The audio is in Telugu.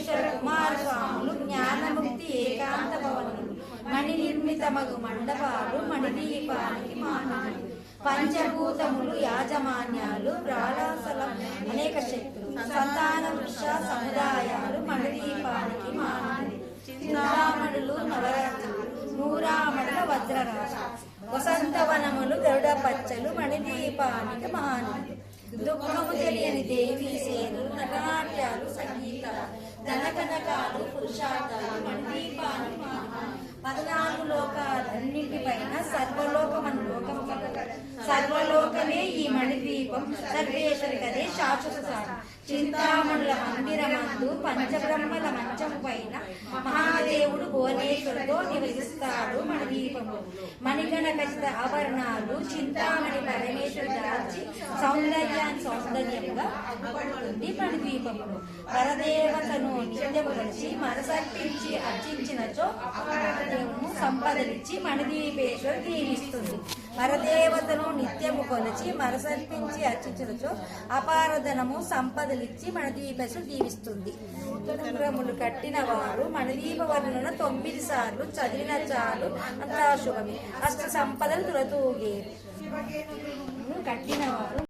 పరమేశ్వర కుమారస్వాములు జ్ఞానముక్తి ఏకాంత భవనములు మణి నిర్మితమగు మండపాలు మణిదీపానికి మానవులు పంచభూతములు యాజమాన్యాలు ప్రాళాసలం అనేక శక్తులు సంతాన వృక్ష సముదాయాలు మణిదీపానికి మానవులు చింతామణులు నవరత్నాలు నూరామణుల వజ్రరాశ వసంతవనములు గరుడ పచ్చలు మణిదీపానికి మానవులు దుఃఖము తెలియని దేవీ సేనులు నటనాట్యాలు సంగీతాలు ధనకనకాలు పురుషార్థాలు మణిదీపానికి మానవులు 14 లోకాలన్నింటిపైన సర్వలోకమను లోకం సర్వలోకమే ఈ మణిదీపం సర్వేశ్వరి కదే శాశ్వత సారం చింతామణుల మందిరమందు పంచబ్రహ్మల మంచం పైన మహాదేవుడు భువనేశ్వరుతో నివసిస్తాడు మణిదీపము మణిగణ ఖచ్చిత ఆభరణాలు చింతామణి పరమేశ్వరు దాల్చి సౌందర్యంగా అడ్డుపడుతుంది మణిదీపమును పరదేవతను నిత్యము కలిసి మనసర్పించి అర్చించినచో దేవును సంపదలిచ్చి మణిదీపేశ్వరు దీవిస్తుంది పరదేవతను నిత్యము కొలిచి మనసర్పించి అర్చించినచో అపారధనము సంపదలిచ్చి మణిదీపేశ్వరు దీవిస్తుంది నూతనములు కట్టిన వారు మణిదీప వర్ణన 9 సార్లు చదివిన చాలు అంతా శుభమే అష్ట సంపదలు తులతూగేరు కట్టిన వారు